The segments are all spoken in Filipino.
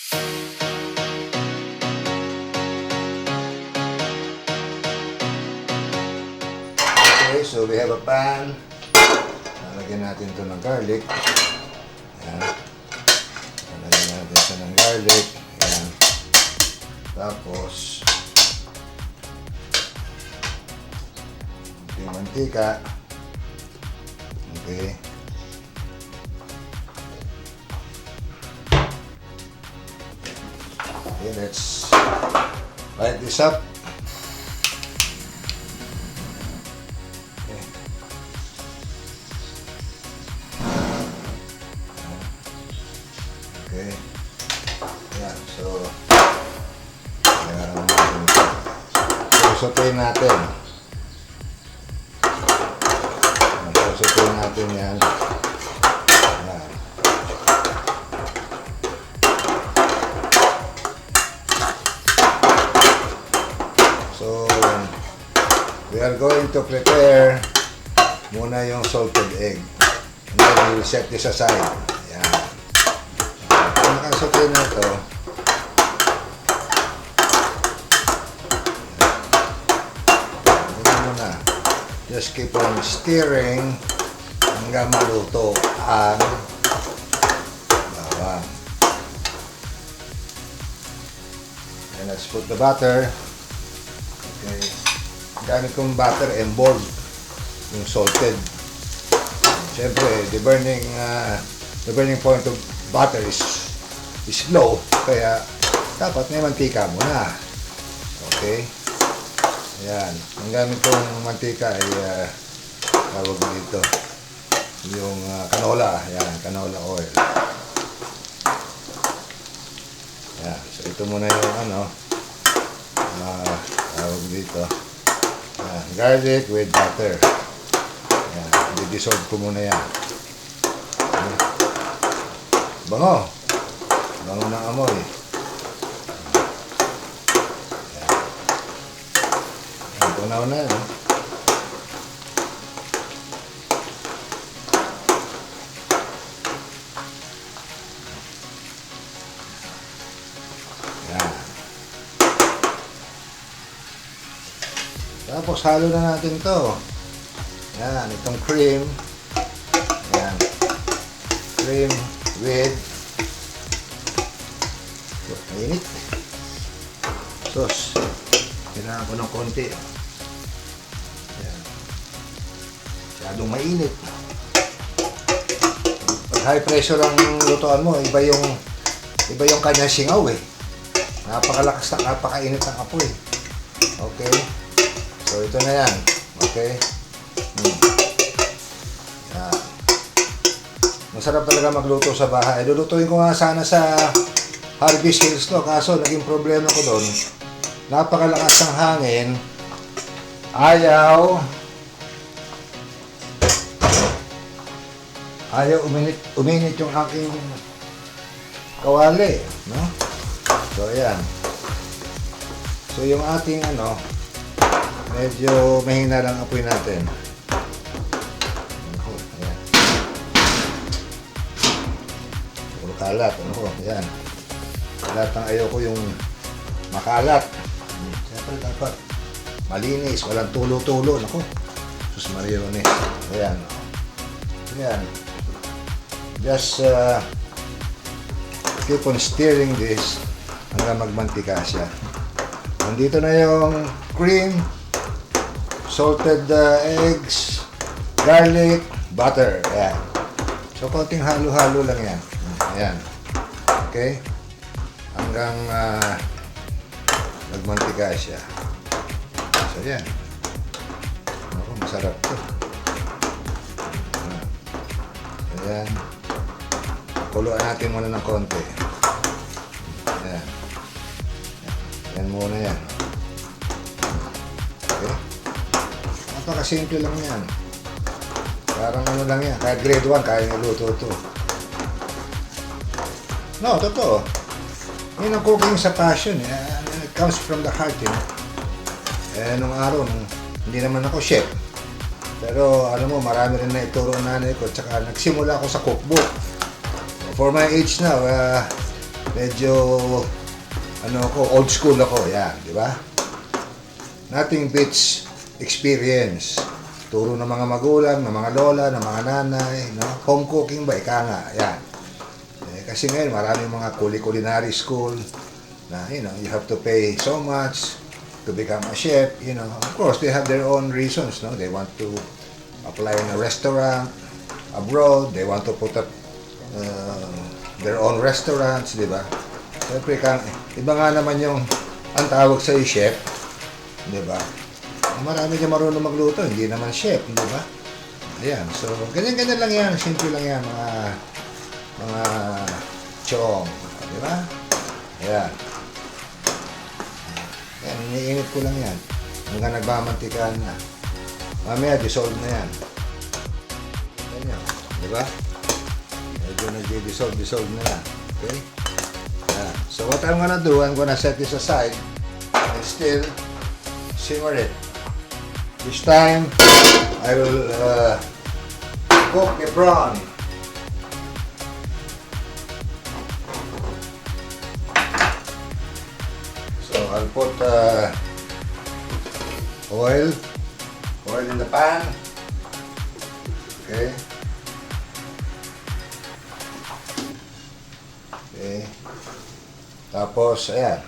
Okay, so we have a pan. Lalagyan natin ito ng garlic. Ayan. Lalagyan natin ito ng garlic. Ayan. Tapos, yung mantika. Okay. Okay, let's light this up. Okay. Ayan, so susutuin natin. Susutuin natin yan. Ayan. So, we are going to prepare muna yung salted egg. And then we will set this aside. Ayan. Kung nakasutin na ito, just keep on stirring hanggang maluto ang bawang. And let's put the butter. Okay. Gamit kong butter and bold yung salted. Siyempre, the burning point of butter is low, kaya dapat may mantika muna. Okay? Ayan. Ang gamit kong mantika ay tawag dito yung canola. Ayan, canola oil. Ayan. So, ito muna yung tawag dito. Ayan, garlic with butter. Ayan. I-dissolve ko muna yan. Ayan. Bango. Bango ng amoy. Una-una yan. Yan. Tapos halo na natin to. Yan, itong cream. Yan. Cream with mainit. Sauce. Kailangan ko ng konti. Masyadong mainit. Pag high pressure ang lutuan mo, iba yung kanyang singaw eh. Napakalakas na, napakainit ng apoy. Okay. So ito na yan. Okay. Yan. Masarap talaga magluto sa bahay. Lulutuin ko nga sana sa Harvest Hills to, kaso naging problema ko doon. Napakalakas ng hangin. Ayaw uminit yung aking kawali, no? So ayan. So yung ating medyo mahina lang apoy natin. Ayan. Puro kalat, ayan. Lahat ng ayoko yung makalat. Siyempre dapat malinis, walang tulo-tulo, nako. Sus Mariones. Ayan. Ayan. Just keep on stirring this hanggang magmantika siya. Nandito na yung cream, salted eggs, garlic, butter. Ayan. So, konting halo-halo lang yan. Ayan. Okay? Hanggang magmantika siya. So, ayan. Ako, masarap to. Ayan. Kuluan natin muna ng konti. Ayan. Ayan muna yan. Okay. Napakasimple lang yan. Parang lang yan. Kahit grade 1, kaya niluto ito. No, totoo. Yun ang cooking sa passion. It comes from the heart. Nung araw, hindi naman ako chef. Pero alam mo, marami rin na ituro ang nanay ko. Tsaka nagsimula ako sa cookbook. For my age now, medyo ano ako, old school ako, yan, di ba? Nothing beats experience. Turo ng mga magulang, ng mga lola, ng mga nanay, no? Home cooking ba, ika nga, yan. Kasi ngayon, maraming mga culinary school na, you have to pay so much to become a chef, Of course, they have their own reasons, no? They want to apply in a restaurant abroad, they want to put up their own restaurants, di ba? Siyempre, iba nga naman yung ang tawag sa'yo chef, di ba? Marami dyan marunong magluto, hindi naman chef, di ba? Ayan, so, ganyan-ganyan lang yan, simple lang yan, mga chong, di ba? Ayan. Ayan, iniinit ko lang yan. Hanggang nagmamantikaan na. Mamaya, dissolve na yan. Ganyan, di ba? Medyo nag-dissolve na yan. Okay? Ayan. So, what I'm gonna do, I'm gonna set this aside and still simmer it. This time, I will cook the prawn. So I'll put oil in the pan. Okay. Okay. Tapos, ayan.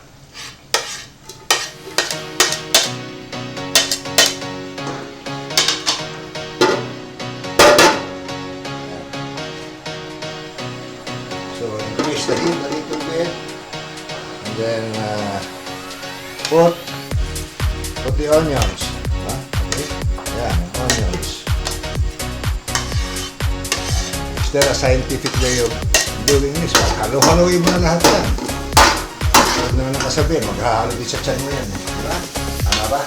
So increase the heat a little bit, and then put the onions. Okay? Ayan, onions. Is there a scientific way of doing this? Halo-haloin mo na lahat yan. Huwag naman nakasabi, maghahalo din sa tiyan mo yan. Diba? Tama ba?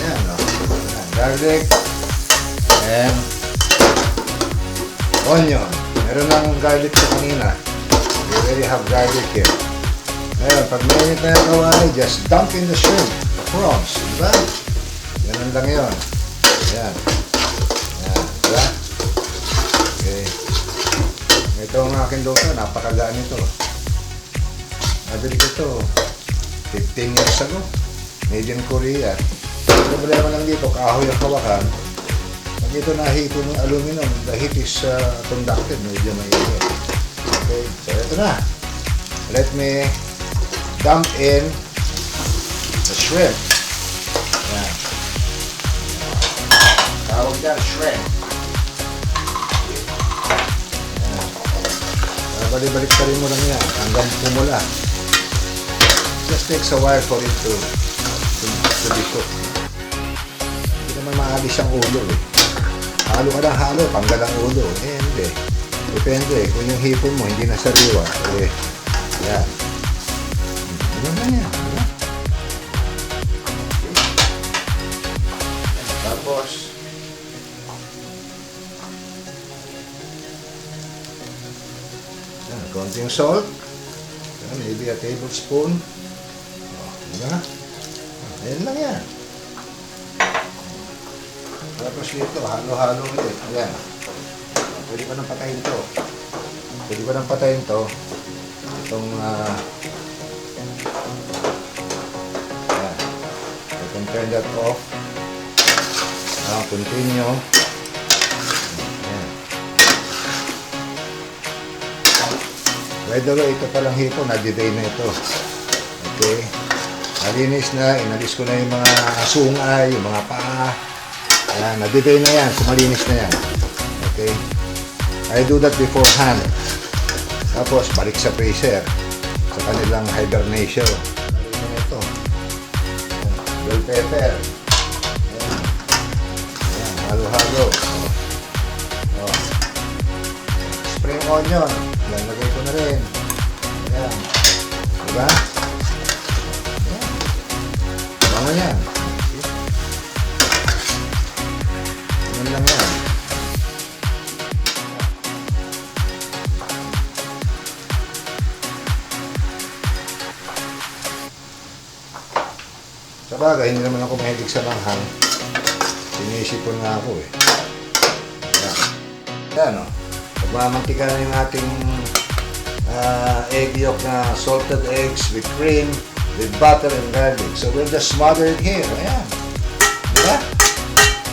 Ayan, no? Ayan, garlic and onion. Meron lang garlic sa kanina. We already have garlic here. Ngayon, pag mainit na yung kawali, just dunk in the shrimp, the prawns, diba? Ganun lang yun. Ayan. Ayan, diba? Okay. Ito ang aking luto, napakagaan ito. Nabili ko ito 15 years ago. Made in Korea. Problema lang dito, kahoy ang hawakan. Pag ito nahito ng aluminum, the heat is conducted, medyo mainit. Okay, so ito na. Let me dump in the shrimp. Yan. Tawag dyan, shrimp. Yan. Balik-balik pa rin mo lang yan hanggang pumula. Just takes a while for it to be cooked. Hindi naman maalis ang ulo eh. Halo ka ng halo, panggal ang ulo. Eh, hindi. Depende. Kung yung hipon mo hindi nasariwa, eh, yan. Ano na yan? Ano? Okay. Tapos, yan, konting salt. Yan, maybe a tablespoon. Oh, diba? Ayan lang yan. Tapos dito, halo-halo ulit. Ayan. Pwede ko nang patayin to. Itong, ayan. I can turn that off. Now, continue. Ayan. By the way, ito palang hipon, na-delay na ito. Okay. Nalinis na, inalis ko na yung mga sungay, yung mga paa. Ayan, na-delay na yan, kumalinis na yan. Okay. I do that beforehand. Tapos, balik sa freezer. Sa kanilang hibernation. Ayan ito. Bell pepper. Ayan. Ayan, halo-halo. Oh. Spring onion. Ayan, lagay ko na rin. Ayan. Diba? Ayan. Bango yan. Ayan lang yan. Sabagay, hindi naman ako mahilig sa manghang. Sinisipon nga ako eh. Ayan. Ayan o. Pagmamantika na yung ating egg yolk na salted eggs with cream, with butter and garlic. So we'll just smother it here. Ayan. Diba?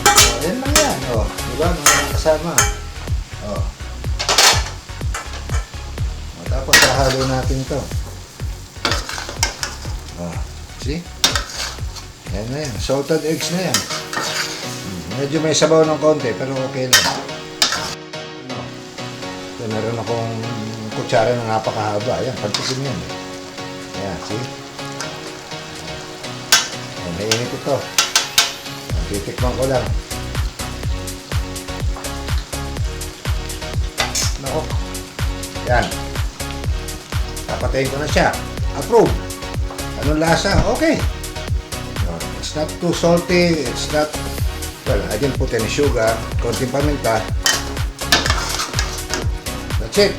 O, yan lang yan. O, diba? Mga kasama. O. O, tapos hahalo natin ito. O, see? Yan na yan. Salted eggs na yan. Medyo may sabaw ng konti, pero okay lang. So, meron akong kutsara na napakahaba. Ayan, pantikin yan. Ayan, see? Ayan, mainit ito. Titikman ko lang. Nako. Ayan. Papatayin ko na siya. Approve. Anong lasa? Okay. It's not too salty. It's not... Well, I didn't put any sugar. Konting paminta. That's it.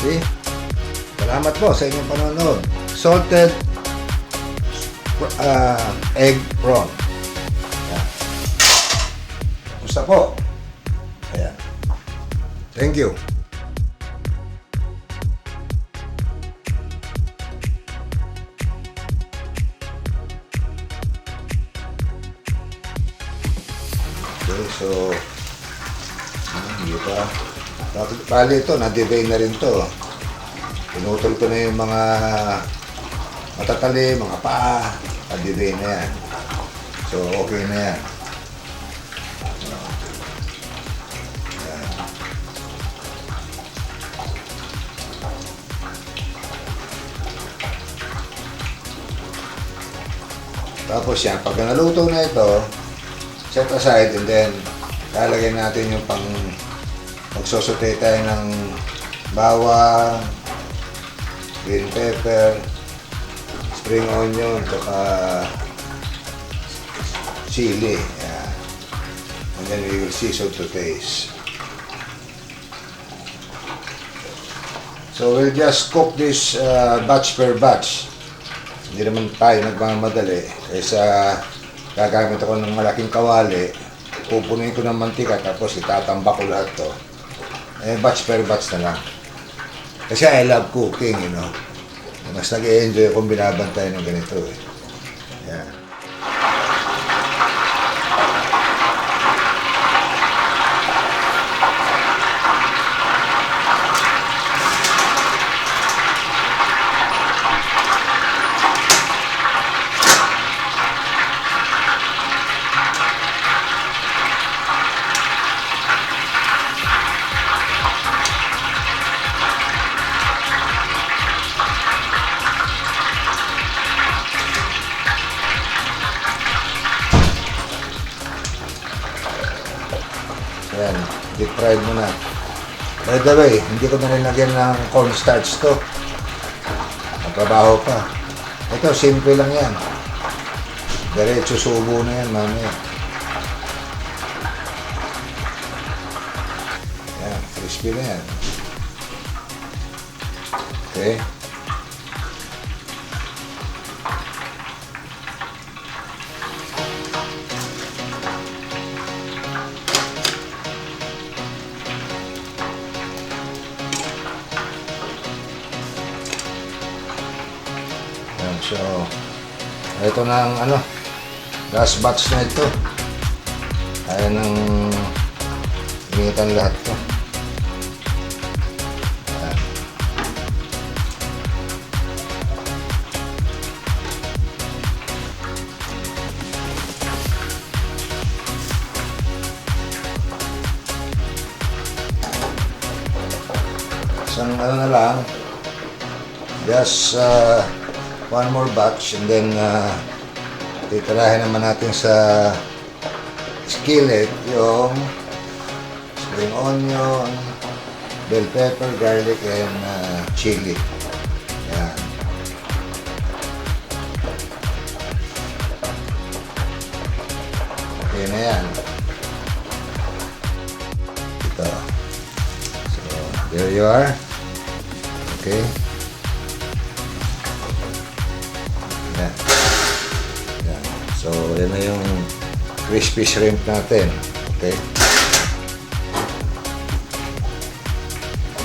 See? Salamat po sa inyong panonood. Salted egg prawn. Ayan. Gusto po. Ayan. Thank you. Okay, so hindi pa. Bali ito, na-devay na rin to. Pinutol ko na yung mga matatali, mga paa. Na-devay na yan. So, okay na yan. Yan. Tapos yan, pag naluto na ito, set aside and then lalagyan natin yung pang magsosote tayo ng bawang, green pepper, spring onion, saka chili. Yeah. And then we will season to taste. So we'll just cook this batch per batch. Hindi naman tayo nagmamadali kaysa gagamit ako ng malaking kawali, pupunin ko ng mantika tapos itatambak ko lahat to. Eh, batch per batch na lang. Kasi I love cooking, you know. Mas nag-i-enjoy akong binabantay ng ganito eh. Yeah. Ayan, deep fried mo na. By the way, hindi ko na nilagyan ng cornstarch to. Magtrabaho pa. Ito, simple lang yan. Diretso subo na yan, mamaya. Ayan, crispy na yan. Okay. So, ito na ang last batch na ito. Kaya nang initan lahat to. Ayan. Isang na lang, just one more batch and then titirahin naman natin sa skillet yung spring onion, bell pepper, garlic, and chili. Yan. Okay na yan. Ito. So, there you are. Okay. Yan. Yan. So, yan na yung crispy shrimp natin. Okay.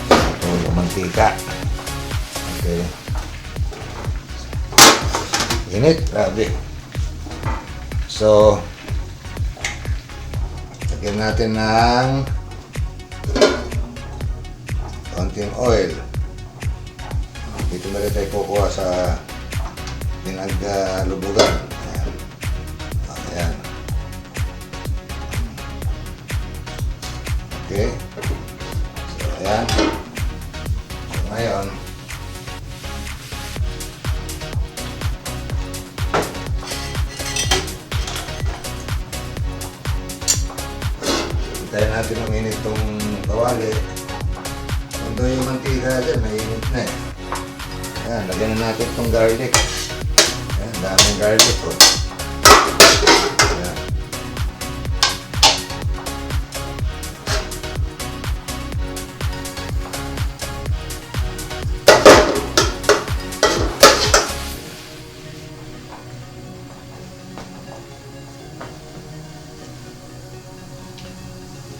Ito, mantika. Okay. Init, grabe. So, lagyan natin ng konting oil. Dito na rin tayo kukuha sa pinaglubugan. Ayan. Ayan. Okay. So, ayan. So, ngayon, hintayin natin ang init itong kawali. Kung yung mantika dyan, may init na eh. Ayan, lagyan na natin itong garlic. Ayan, daming garlic po. Ayan.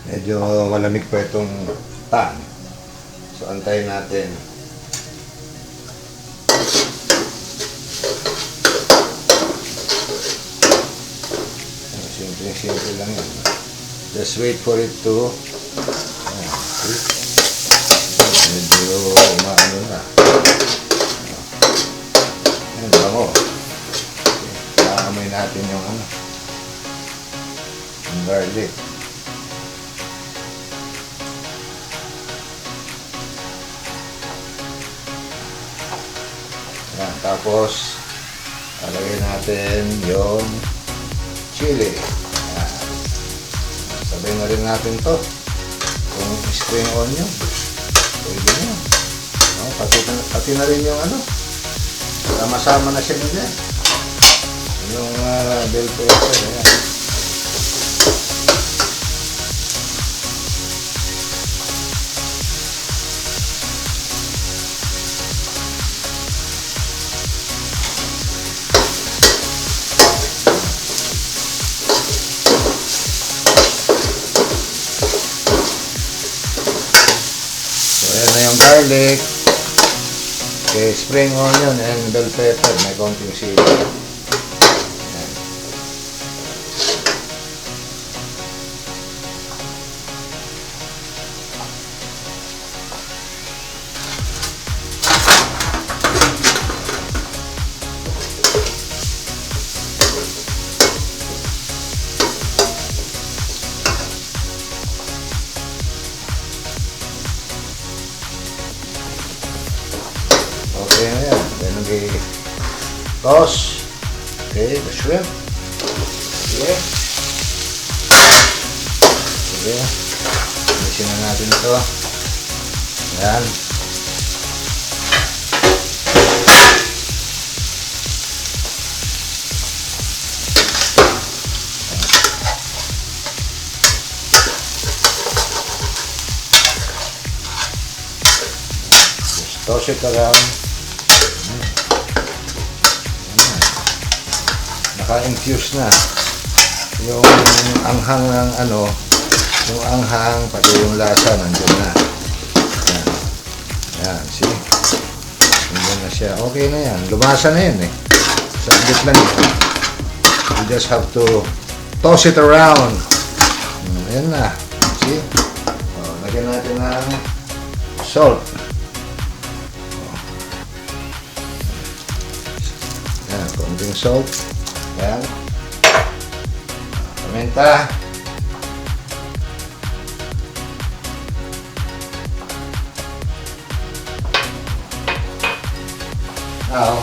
Medyo malamig pa itong pan. So, antayin natin. Simple lang yan. Just wait for it to medyo umaano na. Ayan, bango. Naamoy natin yung yung garlic. Ayan, tapos lalagay natin yung chili. Ayan. Sabay na rin natin to. Kung spring onion, pwede na. No, pati na rin yung sama-sama na siya nila. Yung bell pepper. Ayan. Ayan na yung garlic, okay, spring onion and bell pepper, may konting sili. Ayan. Okay na yan. Then we toss. Okay, the shrimp. Okay. Okay. Alisin na natin ito. Ayan. Just toss it around. Naka-infuse na yung anghang ng yung anghang pati yung lasa nandiyan na. Yan. Yan, see? Nandiyan na siya. Okay na yan. Lumasa na yan eh. Saglit lang ito. You just have to toss it around. Ayan na. See? Lagyan natin ng salt. Yan, konting salt. Ayan. Paminta. Now,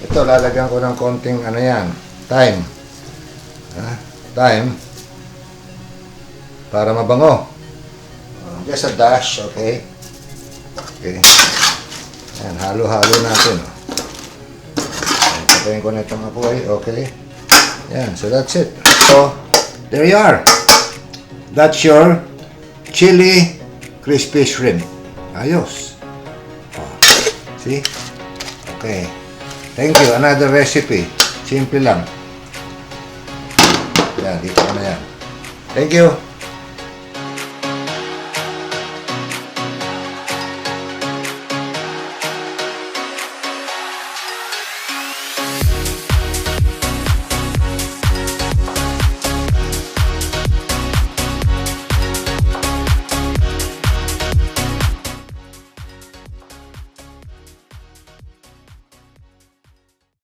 ito lalagyan ko ng konting yan, thyme. Thyme. Para mabango. Just a dash, okay? Okay. Ayan, halo-halo natin. Patayin ko na itong apoy, okay? Yan, so that's it. So, there you are. That's your chili crispy shrimp. Ayos. See? Okay. Thank you. Another recipe. Simple lang. Yan, dito na yan. Thank you.